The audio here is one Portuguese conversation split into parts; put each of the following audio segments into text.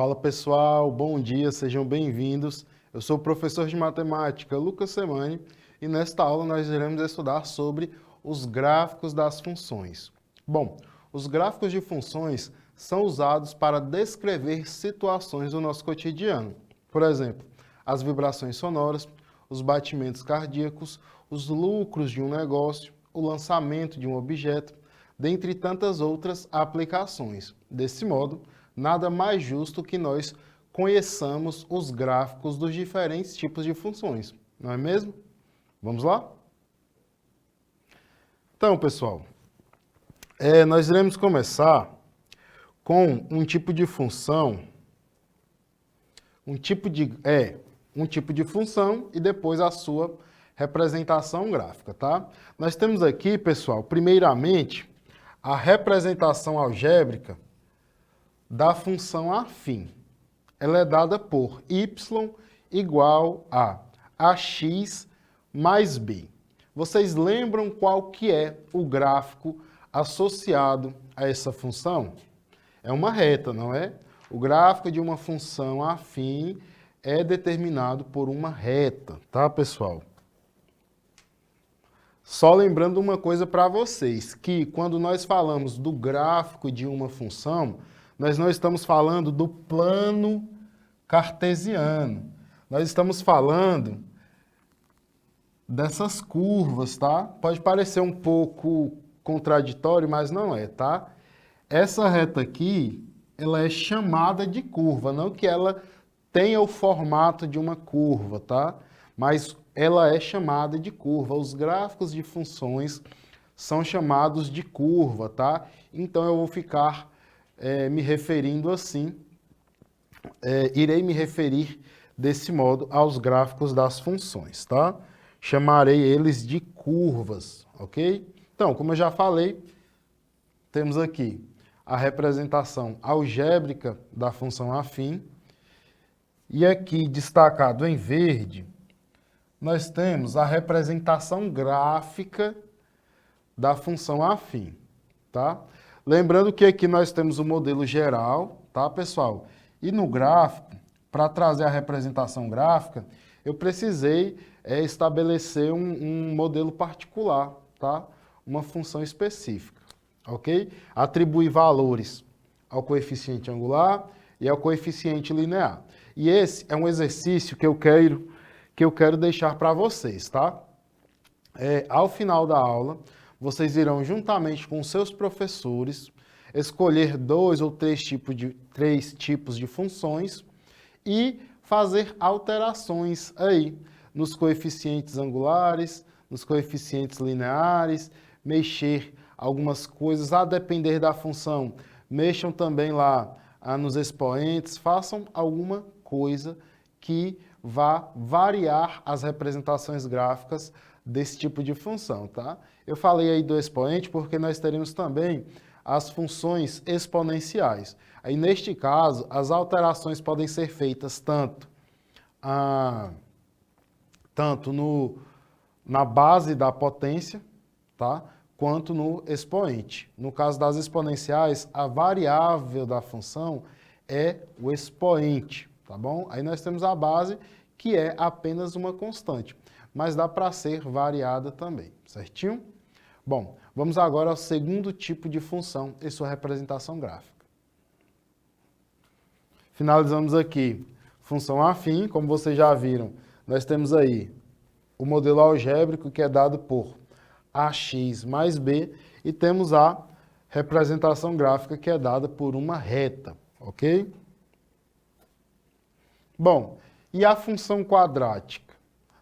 Fala pessoal, bom dia, sejam bem-vindos. Eu sou o professor de matemática Lucas Semani e nesta aula nós iremos estudar sobre os gráficos das funções. Bom, os gráficos de funções são usados para descrever situações do nosso cotidiano. Por exemplo, as vibrações sonoras, os batimentos cardíacos, os lucros de um negócio, o lançamento de um objeto, dentre tantas outras aplicações. Desse modo, nada mais justo que nós conheçamos os gráficos dos diferentes tipos de funções, não é mesmo? Vamos lá? Então, pessoal, nós iremos começar com um tipo de função, um tipo de função e depois a sua representação gráfica, tá? Nós temos aqui, pessoal, primeiramente, a representação algébrica da função afim. Ela é dada por y igual a ax mais b. Vocês lembram qual que é o gráfico associado a essa função? É uma reta, não é? O gráfico de uma função afim é determinado por uma reta, tá, pessoal? Só lembrando uma coisa para vocês, que quando nós falamos do gráfico de uma função, nós não estamos falando do plano cartesiano. Nós estamos falando dessas curvas, tá? Pode parecer um pouco contraditório, mas não é, tá? Essa reta aqui, ela é chamada de curva, não que ela tenha o formato de uma curva, tá? Mas ela é chamada de curva. Os gráficos de funções são chamados de curva, tá? Então eu vou ficar me referindo assim, irei me referir desse modo aos gráficos das funções, tá? Chamarei eles de curvas, ok? Então, como eu já falei, temos aqui a representação algébrica da função afim, e aqui destacado em verde, nós temos a representação gráfica da função afim, tá? Lembrando que aqui nós temos o modelo geral, tá, pessoal? E no gráfico, para trazer a representação gráfica, eu precisei estabelecer um modelo particular, tá? Uma função específica, ok? Atribuir valores ao coeficiente angular e ao coeficiente linear. E esse é um exercício que eu quero deixar para vocês, tá? Ao final da aula, vocês irão, juntamente com seus professores, escolher 2 ou 3 tipos de funções e fazer alterações aí nos coeficientes angulares, nos coeficientes lineares, mexer algumas coisas, a depender da função, mexam também lá nos expoentes, façam alguma coisa que vá variar as representações gráficas desse tipo de função, tá? Eu falei aí do expoente porque nós teremos também as funções exponenciais. Aí, neste caso, as alterações podem ser feitas tanto na base da potência, tá? Quanto no expoente. No caso das exponenciais, a variável da função é o expoente, tá bom? Aí nós temos a base, que é apenas uma constante, mas dá para ser variada também, certinho? Bom, vamos agora ao segundo tipo de função e sua representação gráfica. Finalizamos aqui função afim, como vocês já viram, nós temos aí o modelo algébrico que é dado por ax mais b e temos a representação gráfica que é dada por uma reta, ok? Bom, e a função quadrática?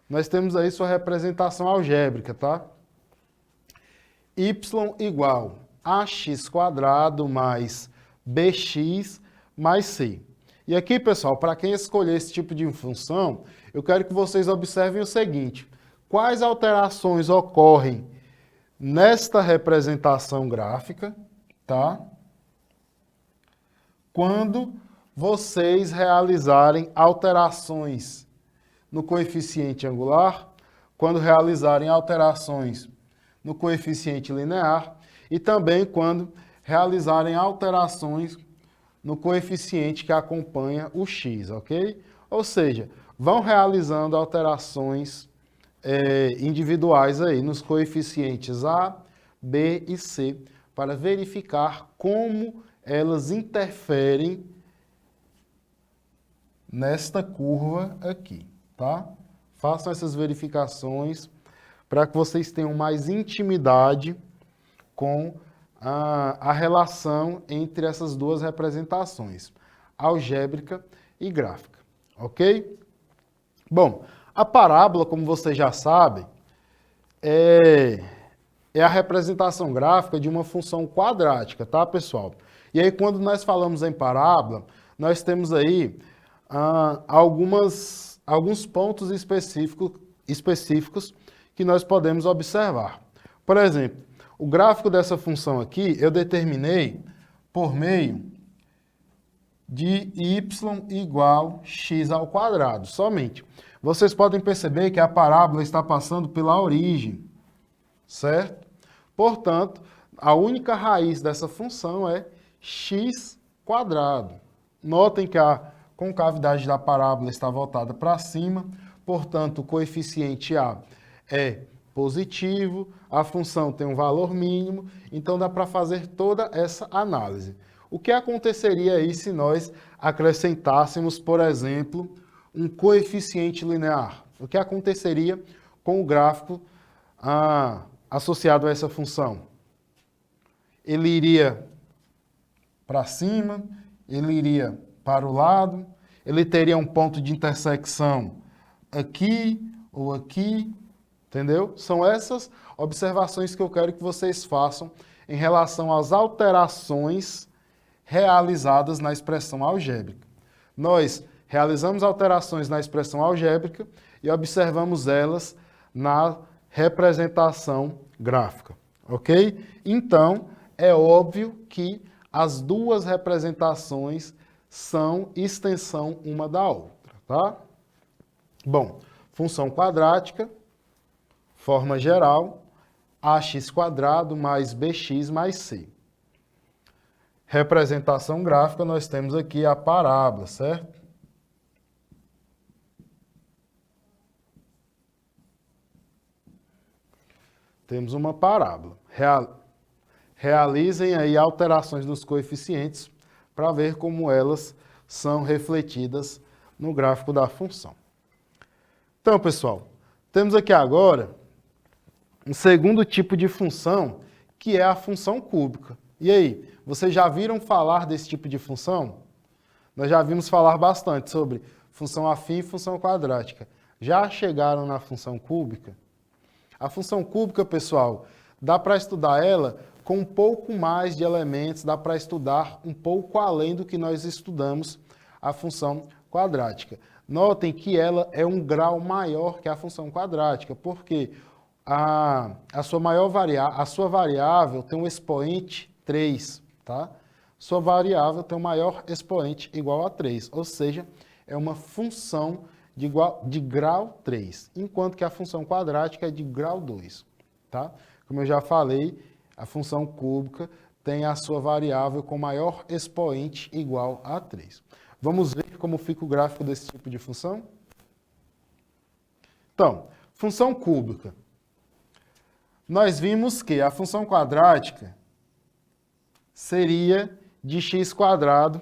Nós temos aí sua representação algébrica, tá? Y igual a x² mais bx mais c. E aqui, pessoal, para quem escolher esse tipo de função, eu quero que vocês observem o seguinte: quais alterações ocorrem nesta representação gráfica, tá? Quando vocês realizarem alterações no coeficiente angular, quando realizarem alterações no coeficiente linear e também quando realizarem alterações no coeficiente que acompanha o x, ok? Ou seja, vão realizando alterações individuais aí nos coeficientes A, B e C para verificar como elas interferem nesta curva aqui, tá? Façam essas verificações para que vocês tenham mais intimidade com a relação entre essas duas representações, algébrica e gráfica, ok? Bom, a parábola, como vocês já sabem, é a representação gráfica de uma função quadrática, tá, pessoal? E aí, quando nós falamos em parábola, nós temos aí alguns pontos específicos que nós podemos observar. Por exemplo, o gráfico dessa função aqui eu determinei por meio de y igual x ao quadrado, somente. Vocês podem perceber que a parábola está passando pela origem, certo? Portanto, a única raiz dessa função é x quadrado. Notem que a concavidade da parábola está voltada para cima, portanto, o coeficiente A é positivo, a função tem um valor mínimo, então dá para fazer toda essa análise. O que aconteceria aí se nós acrescentássemos, por exemplo, um coeficiente linear? O que aconteceria com o gráfico associado a essa função? Ele iria para cima, ele iria para o lado, ele teria um ponto de intersecção aqui ou aqui, entendeu? São essas observações que eu quero que vocês façam em relação às alterações realizadas na expressão algébrica. Nós realizamos alterações na expressão algébrica e observamos elas na representação gráfica, ok? Então, é óbvio que as duas representações são extensão uma da outra, tá? Bom, função quadrática, forma geral, ax² mais bx mais c. Representação gráfica, nós temos aqui a parábola, certo? Temos uma parábola. Realizem aí alterações nos coeficientes para ver como elas são refletidas no gráfico da função. Então, pessoal, temos aqui agora um segundo tipo de função, que é a função cúbica. E aí, vocês já viram falar desse tipo de função? Nós já vimos falar bastante sobre função afim e função quadrática. Já chegaram na função cúbica? A função cúbica, pessoal, dá para estudar ela com um pouco mais de elementos, dá para estudar um pouco além do que nós estudamos a função quadrática. Notem que ela é um grau maior que a função quadrática, porque a sua variável tem um expoente 3, tá? Sua variável tem um maior expoente igual a 3, ou seja, é uma função de grau 3, enquanto que a função quadrática é de grau 2, tá? Como eu já falei, a função cúbica tem a sua variável com maior expoente igual a 3. Vamos ver como fica o gráfico desse tipo de função? Então, função cúbica. Nós vimos que a função quadrática seria de x²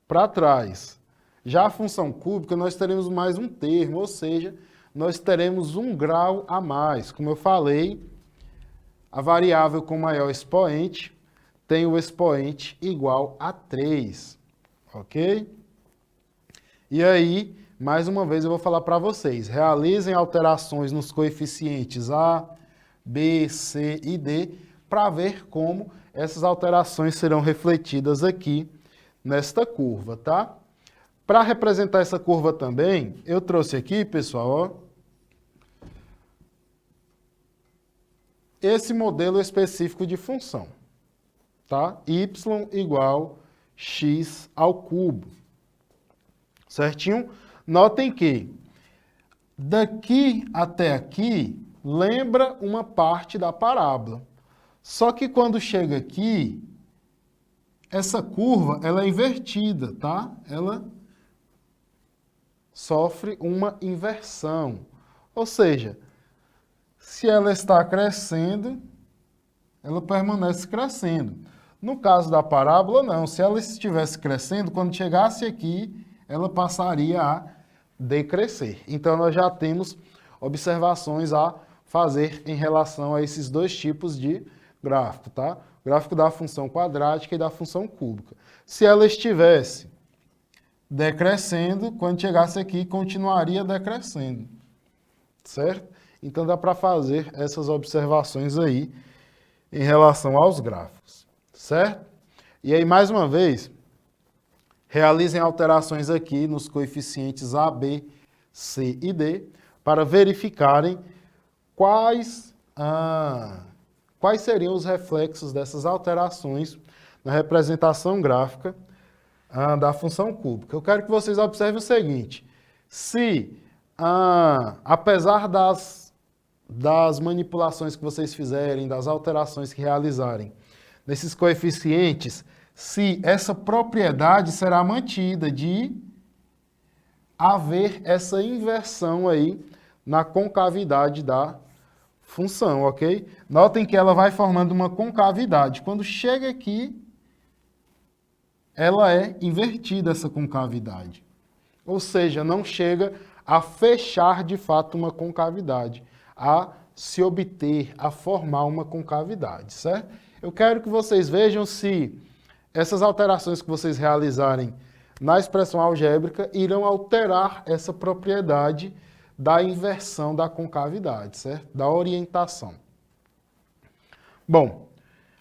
para trás. Já a função cúbica, nós teremos mais um termo, ou seja, nós teremos um grau a mais. Como eu falei, a variável com maior expoente tem o expoente igual a 3, ok? E aí, mais uma vez eu vou falar para vocês, realizem alterações nos coeficientes A, B, C e D, para ver como essas alterações serão refletidas aqui nesta curva, tá? Para representar essa curva também, eu trouxe aqui, pessoal, ó, esse modelo específico de função, tá? Y igual x ao cubo, certinho? Notem que daqui até aqui lembra uma parte da parábola, só que quando chega aqui, essa curva, ela é invertida, tá? Ela sofre uma inversão. Ou seja, se ela está crescendo, ela permanece crescendo. No caso da parábola, não. Se ela estivesse crescendo, quando chegasse aqui, ela passaria a decrescer. Então, nós já temos observações a fazer em relação a esses dois tipos de gráfico, tá? O gráfico da função quadrática e da função cúbica. Se ela estivesse decrescendo, quando chegasse aqui, continuaria decrescendo, certo? Então, dá para fazer essas observações aí em relação aos gráficos, certo? E aí, mais uma vez, realizem alterações aqui nos coeficientes A, B, C e D para verificarem quais seriam os reflexos dessas alterações na representação gráfica da função cúbica. Eu quero que vocês observem o seguinte: se, apesar das manipulações que vocês fizerem, das alterações que realizarem nesses coeficientes, se essa propriedade será mantida de haver essa inversão aí na concavidade da função, ok? Notem que ela vai formando uma concavidade. Quando chega aqui, ela é invertida, essa concavidade. Ou seja, não chega a fechar de fato uma concavidade, a se obter, a formar uma concavidade, certo? Eu quero que vocês vejam se essas alterações que vocês realizarem na expressão algébrica irão alterar essa propriedade da inversão da concavidade, certo? Da orientação. Bom,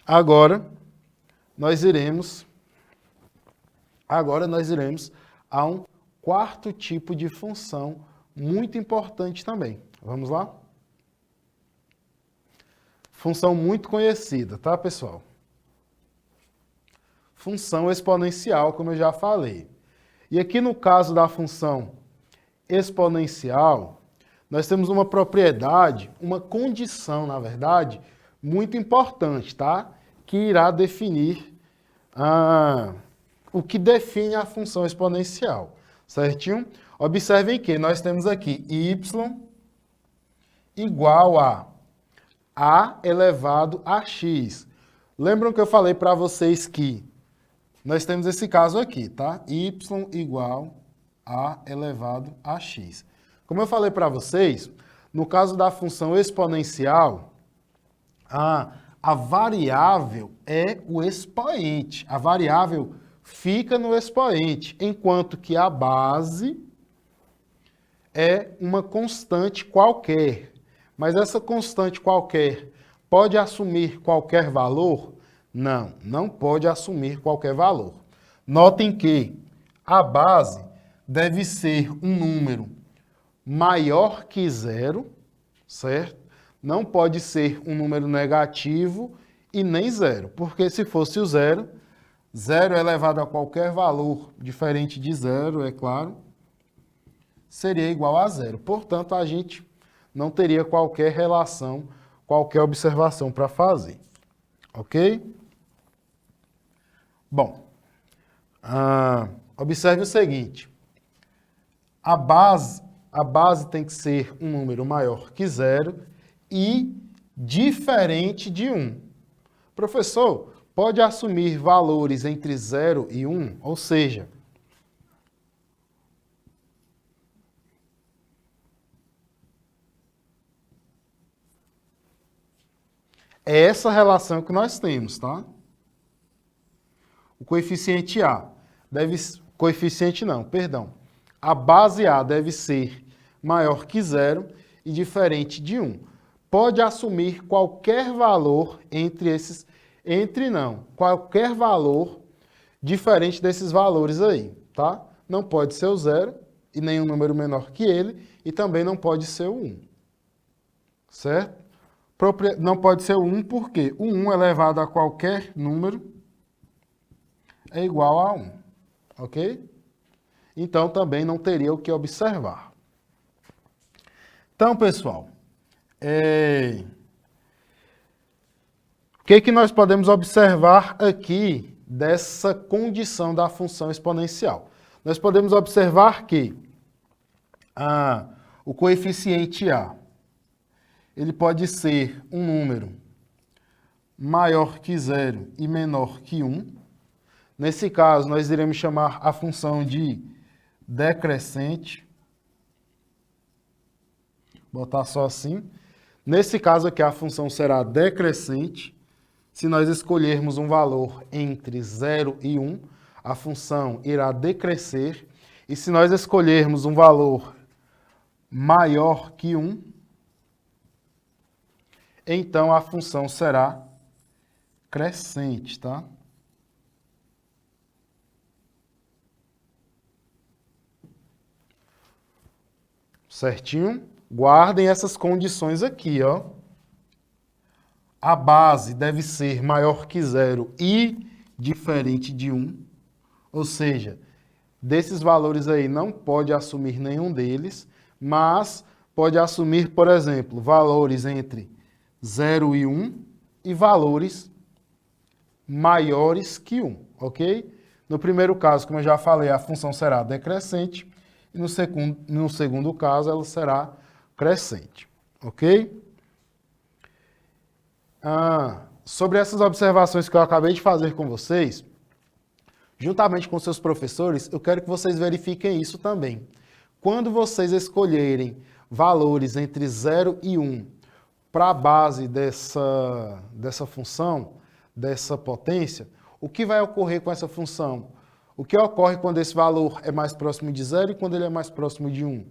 agora nós iremos a um quarto tipo de função muito importante também. Vamos lá? Função muito conhecida, tá, pessoal? Função exponencial, como eu já falei. E aqui no caso da função exponencial, nós temos uma propriedade, uma condição, na verdade, muito importante, tá? Que irá definir o que define a função exponencial, certinho? Observem que nós temos aqui y igual a elevado a x. Lembram que eu falei para vocês que nós temos esse caso aqui, tá? Y igual a elevado a x. Como eu falei para vocês, no caso da função exponencial, a variável é o expoente. A variável fica no expoente, enquanto que a base é uma constante qualquer. Mas essa constante qualquer pode assumir qualquer valor? Não, não pode assumir qualquer valor. Notem que a base deve ser um número maior que zero, certo? Não pode ser um número negativo e nem zero, porque se fosse o zero, zero elevado a qualquer valor diferente de zero, é claro, seria igual a zero. Portanto, a gente não teria qualquer relação, qualquer observação para fazer. Ok? Bom, observe o seguinte. A base tem que ser um número maior que zero e diferente de 1. Professor, pode assumir valores entre 0 e 1? Ou seja, é essa relação que nós temos, tá? O coeficiente A deve... Coeficiente não, perdão. A base A deve ser maior que 0 e diferente de 1. Pode assumir qualquer valor entre esses... Entre não. Qualquer valor diferente desses valores aí, tá? Não pode ser o 0 e nenhum número menor que ele e também não pode ser o 1. Certo? Não pode ser o 1 porque o 1 elevado a qualquer número é igual a 1, ok? Então, também não teria o que observar. Então, pessoal, o que nós podemos observar aqui dessa condição da função exponencial. Nós podemos observar que o coeficiente A, ele pode ser um número maior que 0 e menor que 1. Nesse caso, nós iremos chamar a função de decrescente. Vou botar só assim. Nesse caso aqui, a função será decrescente. Se nós escolhermos um valor entre 0 e 1, a função irá decrescer. E se nós escolhermos um valor maior que 1, então a função será crescente, tá? Certinho? Guardem essas condições aqui, ó. A base deve ser maior que 0 e diferente de 1. Ou seja, desses valores aí não pode assumir nenhum deles, mas pode assumir, por exemplo, valores entre 0 e 1 e valores maiores que 1, ok? No primeiro caso, como eu já falei, a função será decrescente e no segundo caso ela será crescente, ok? Sobre essas observações que eu acabei de fazer com vocês, juntamente com seus professores, eu quero que vocês verifiquem isso também. Quando vocês escolherem valores entre 0 e 1 para a base dessa função, dessa potência, o que vai ocorrer com essa função? O que ocorre quando esse valor é mais próximo de 0 e quando ele é mais próximo de 1?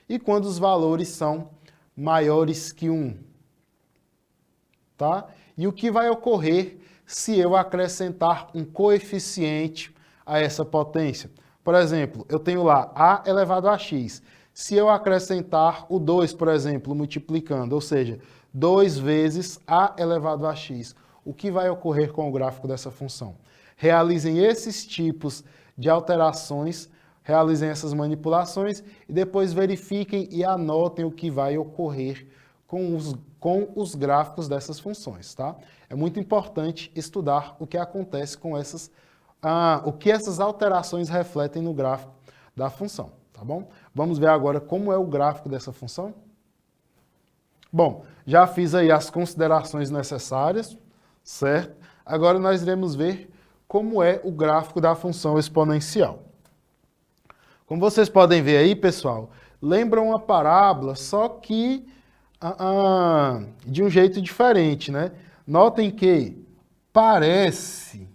E quando os valores são maiores que 1? Tá? E o que vai ocorrer se eu acrescentar um coeficiente a essa potência? Por exemplo, eu tenho lá a elevado a x. Se eu acrescentar o 2, por exemplo, multiplicando, ou seja, 2 vezes a elevado a x, o que vai ocorrer com o gráfico dessa função? Realizem esses tipos de alterações, realizem essas manipulações e depois verifiquem e anotem o que vai ocorrer com os gráficos dessas funções, tá? É muito importante estudar o que acontece com o que essas alterações refletem no gráfico da função, tá bom? Vamos ver agora como é o gráfico dessa função? Bom, já fiz aí as considerações necessárias, certo? Agora nós iremos ver como é o gráfico da função exponencial. Como vocês podem ver aí, pessoal, lembra uma parábola, só que de um jeito diferente, né? Notem que parece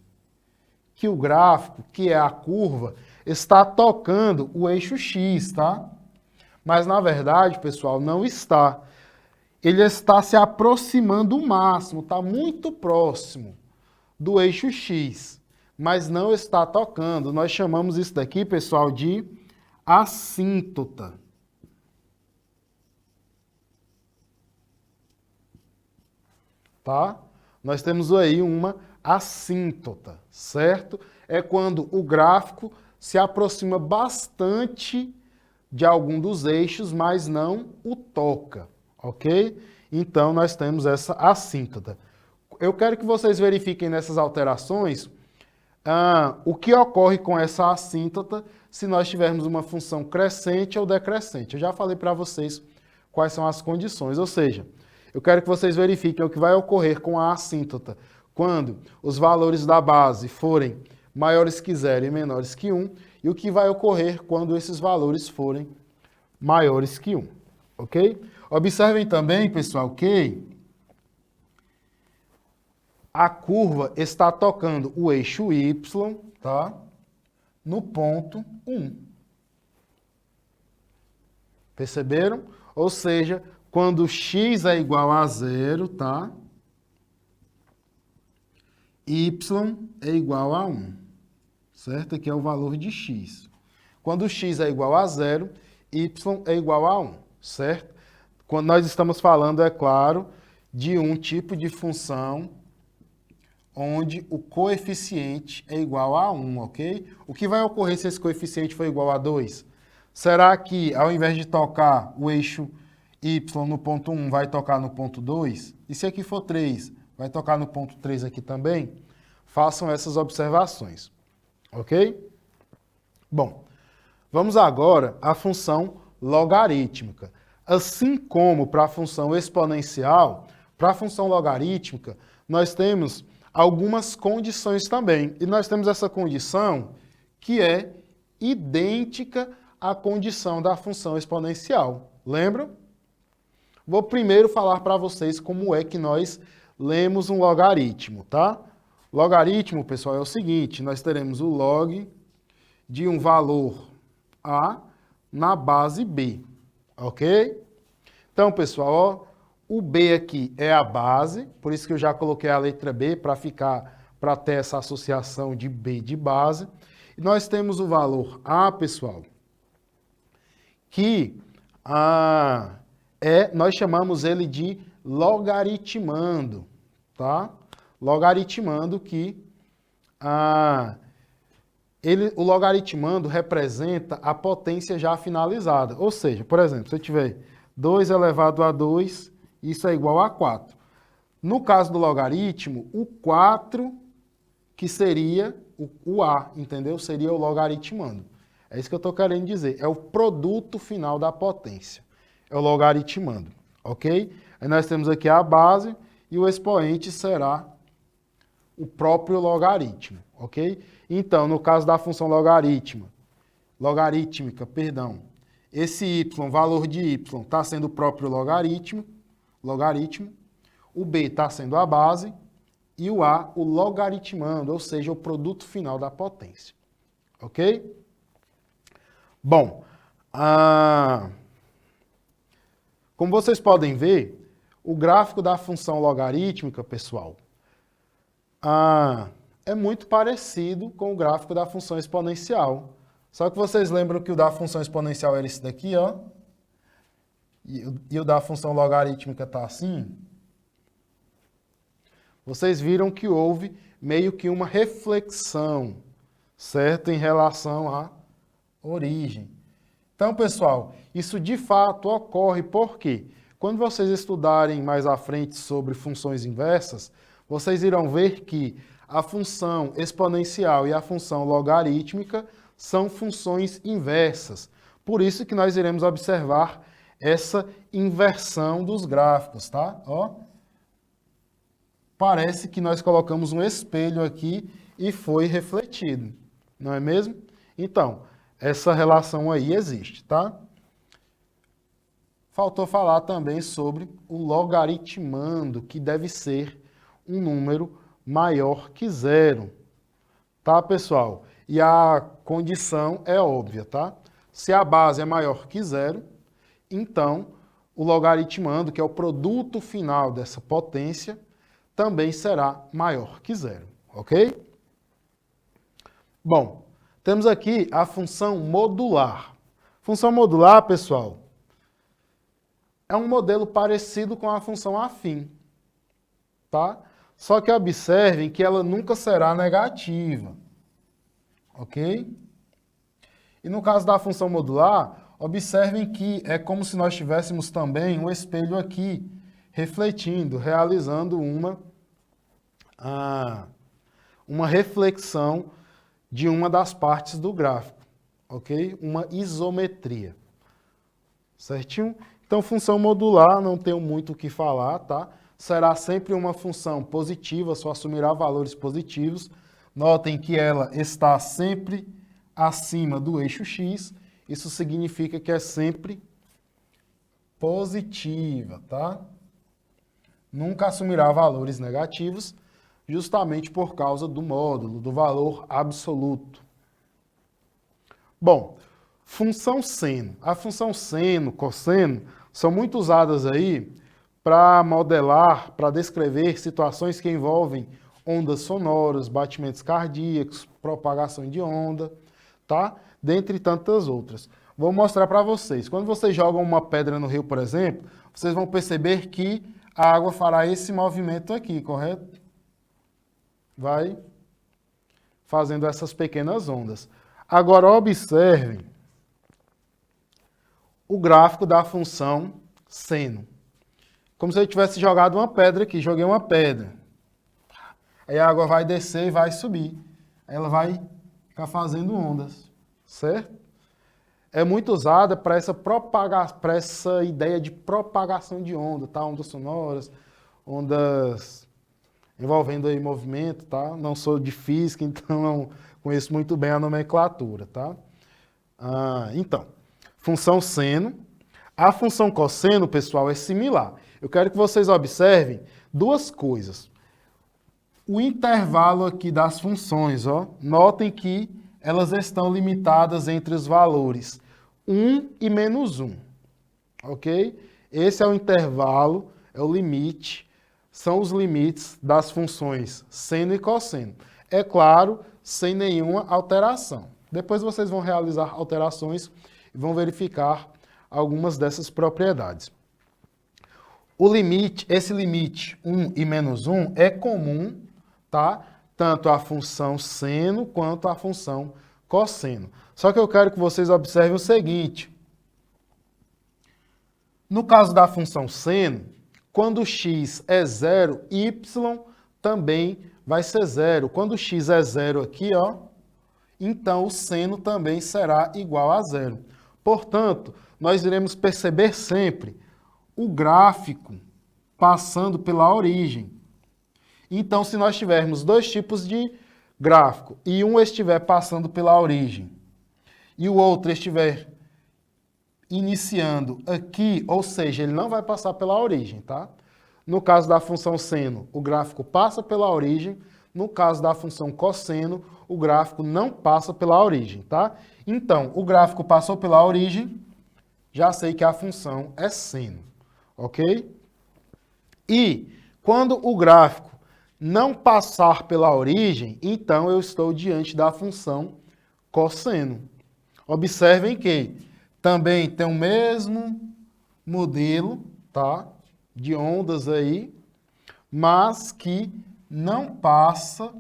que o gráfico, que é a curva, está tocando o eixo X, tá? Mas, na verdade, pessoal, não está. Ele está se aproximando o máximo, está muito próximo do eixo X, mas não está tocando. Nós chamamos isso daqui, pessoal, de assíntota. Tá? Nós temos aí uma assíntota, certo? É quando o gráfico se aproxima bastante de algum dos eixos, mas não o toca, ok? Então, nós temos essa assíntota. Eu quero que vocês verifiquem nessas alterações o que ocorre com essa assíntota se nós tivermos uma função crescente ou decrescente. Eu já falei para vocês quais são as condições, ou seja, eu quero que vocês verifiquem o que vai ocorrer com a assíntota quando os valores da base forem maiores que 0 e menores que 1, e o que vai ocorrer quando esses valores forem maiores que 1, ok? Observem também, pessoal, que a curva está tocando o eixo Y, tá? No ponto 1. Perceberam? Ou seja, quando x é igual a 0, tá? Y é igual a 1, certo? Aqui é o valor de x. Quando x é igual a 0, y é igual a 1, certo? Quando nós estamos falando, é claro, de um tipo de função onde o coeficiente é igual a 1, ok? O que vai ocorrer se esse coeficiente for igual a 2? Será que, ao invés de tocar o eixo y no ponto 1, vai tocar no ponto 2? E se aqui for 3, vai tocar no ponto 3 aqui também? façam essas observações, ok? Bom, vamos agora à função logarítmica. Assim como para a função exponencial, para a função logarítmica, nós temos algumas condições também. E nós temos essa condição que é idêntica à condição da função exponencial. Lembram? Vou primeiro falar para vocês como é que nós lemos um logaritmo, tá? Logaritmo, pessoal, é o seguinte, nós teremos o log de um valor A na base B, ok? Então, pessoal, ó, o B aqui é a base, por isso que eu já coloquei a letra B para ter essa associação de B de base. E nós temos o valor A, pessoal, que nós chamamos ele de logaritmando, tá? Logaritmando que o logaritmando representa a potência já finalizada. Ou seja, por exemplo, se eu tiver 2 elevado a 2, isso é igual a 4. No caso do logaritmo, o 4, que seria o A, entendeu? Seria o logaritmando. É isso que eu estou querendo dizer. É o produto final da potência. É o logaritmando, ok? Aí nós temos aqui a base e o expoente será o próprio logaritmo, ok? Então, no caso da função logarítmica, esse y, valor de y, está sendo o próprio logaritmo, o b está sendo a base e o a, o logaritmando, ou seja, o produto final da potência, ok? Bom, como vocês podem ver, o gráfico da função logarítmica, pessoal, é muito parecido com o gráfico da função exponencial. Só que vocês lembram que o da função exponencial era esse daqui, ó. E o da função logarítmica está assim. Vocês viram que houve meio que uma reflexão, certo? Em relação à origem. Então, pessoal, isso de fato ocorre porque quando vocês estudarem mais à frente sobre funções inversas, vocês irão ver que a função exponencial e a função logarítmica são funções inversas. Por isso que nós iremos observar essa inversão dos gráficos, tá? Ó, parece que nós colocamos um espelho aqui e foi refletido, não é mesmo? Então, essa relação aí existe, tá? Faltou falar também sobre o logaritmando, que deve ser um número maior que 0, tá, pessoal? E a condição é óbvia, tá? Se a base é maior que 0, então o logaritmando, que é o produto final dessa potência, também será maior que 0, ok? Bom, temos aqui a função modular. Função modular, pessoal, é um modelo parecido com a função afim, tá? Só que observem que ela nunca será negativa, ok? E no caso da função modular, observem que é como se nós tivéssemos também um espelho aqui, refletindo, realizando uma reflexão de uma das partes do gráfico, ok? Uma isometria, certinho? Então, função modular, não tenho muito o que falar, tá? Será sempre uma função positiva, só assumirá valores positivos. Notem que ela está sempre acima do eixo x, isso significa que é sempre positiva, tá? Nunca assumirá valores negativos, justamente por causa do módulo, do valor absoluto. Bom, função seno. A função seno, cosseno, são muito usadas aí para modelar, para descrever situações que envolvem ondas sonoras, batimentos cardíacos, propagação de onda, tá? Dentre tantas outras. Vou mostrar para vocês. Quando vocês jogam uma pedra no rio, por exemplo, vocês vão perceber que a água fará esse movimento aqui, correto? Vai fazendo essas pequenas ondas. Agora, observem o gráfico da função seno. Como se eu tivesse jogado uma pedra aqui, joguei uma pedra. aí a água vai descer e vai subir. Aí ela vai ficar fazendo ondas, certo? É muito usada para essa ideia de propagação de onda, tá? Ondas sonoras, ondas envolvendo aí movimento, tá? Não sou de física, então não conheço muito bem a nomenclatura, tá? Então, função seno. A função cosseno, pessoal, é similar. Eu quero que vocês observem duas coisas. O intervalo aqui das funções, ó, notem que elas estão limitadas entre os valores 1 e menos 1, ok? Esse é o intervalo, é o limite, são os limites das funções seno e cosseno. É claro, sem nenhuma alteração. Depois vocês vão realizar alterações e vão verificar algumas dessas propriedades. O limite, esse limite 1 e menos 1 é comum, tá? Tanto a função seno quanto a função cosseno. Só que eu quero que vocês observem o seguinte. No caso da função seno, quando x é zero, y também vai ser zero. Quando x é zero aqui, ó, então o seno também será igual a zero. Portanto, nós iremos perceber sempre o gráfico passando pela origem. Então, se nós tivermos dois tipos de gráfico e um estiver passando pela origem e o outro estiver iniciando aqui, ou seja, ele não vai passar pela origem, tá? No caso da função seno, o gráfico passa pela origem. No caso da função cosseno, o gráfico não passa pela origem, tá? Então, o gráfico passou pela origem, já sei que a função é seno, ok? E quando o gráfico não passar pela origem, então eu estou diante da função cosseno. Observem que também tem o mesmo modelo, tá? De ondas aí, mas que não passa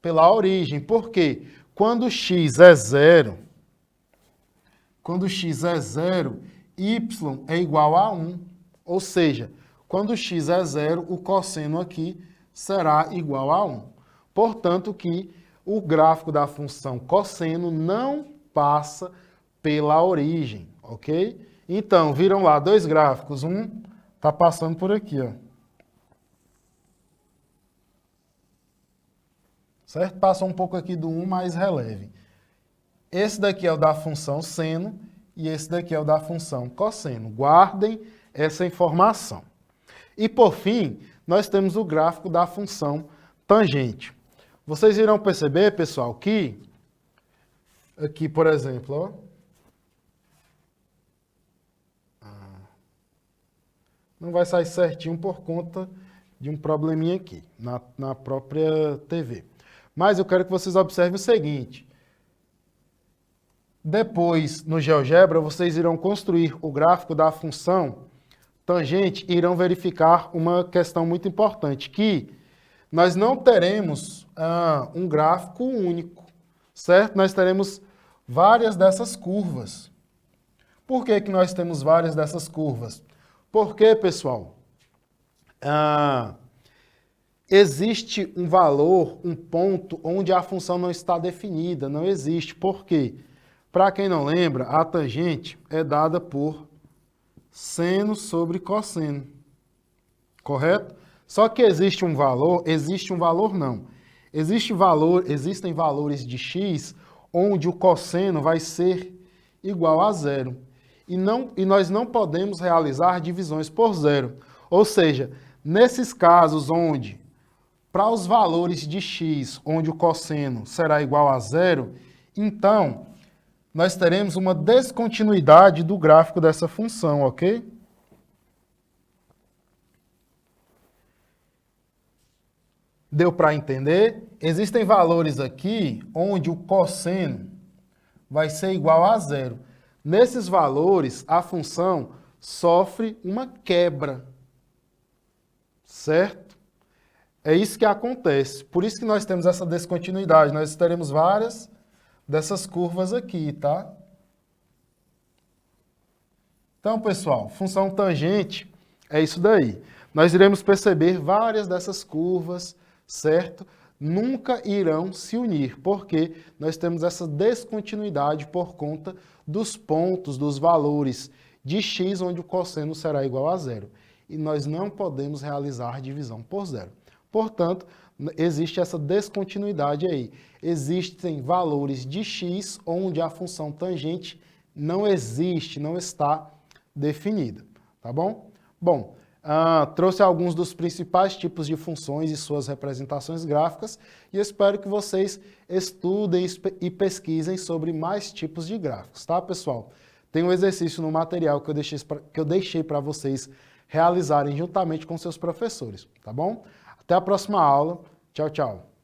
pela origem. Por quê? Quando x é zero, y é igual a 1. Ou seja, quando x é zero, o cosseno aqui será igual a 1. Portanto, que o gráfico da função cosseno não passa pela origem, ok? Então, viram lá dois gráficos. Um está passando por aqui, ó. Certo? Passa um pouco aqui do 1, mas releve. Esse daqui é o da função seno e esse daqui é o da função cosseno. Guardem essa informação. E, por fim, nós temos o gráfico da função tangente. Vocês irão perceber, pessoal, que aqui, por exemplo, ó, não vai sair certinho por conta de um probleminha aqui, na própria TV. Mas eu quero que vocês observem o seguinte. Depois, no GeoGebra, vocês irão construir o gráfico da função tangente e irão verificar uma questão muito importante, que nós não teremos um gráfico único, certo? Nós teremos várias dessas curvas. Por que que nós temos várias dessas curvas? Porque, pessoal, existe um valor, um ponto onde a função não está definida, não existe. Por quê? Para quem não lembra, a tangente é dada por seno sobre cosseno, correto? Só que existe um valor não. Existem valores de x onde o cosseno vai ser igual a zero. E nós não podemos realizar divisões por zero. Ou seja, nesses casos onde, para os valores de x, onde o cosseno será igual a zero, então nós teremos uma descontinuidade do gráfico dessa função, ok? Deu para entender? Existem valores aqui onde o cosseno vai ser igual a zero. Nesses valores, a função sofre uma quebra, certo? É isso que acontece. Por isso que nós temos essa descontinuidade. Nós teremos várias dessas curvas aqui, tá? Então, pessoal, função tangente é isso daí. Nós iremos perceber várias dessas curvas, certo? nunca irão se unir, porque nós temos essa descontinuidade por conta dos pontos, dos valores de x, onde o cosseno será igual a zero. E nós não podemos realizar divisão por zero. Portanto, existe essa descontinuidade aí. Existem valores de x onde a função tangente não existe, não está definida, tá bom? Bom, trouxe alguns dos principais tipos de funções e suas representações gráficas e espero que vocês estudem e pesquisem sobre mais tipos de gráficos, tá, pessoal? Tem um exercício no material que eu deixei para vocês realizarem juntamente com seus professores, tá bom? Até a próxima aula. Tchau, tchau.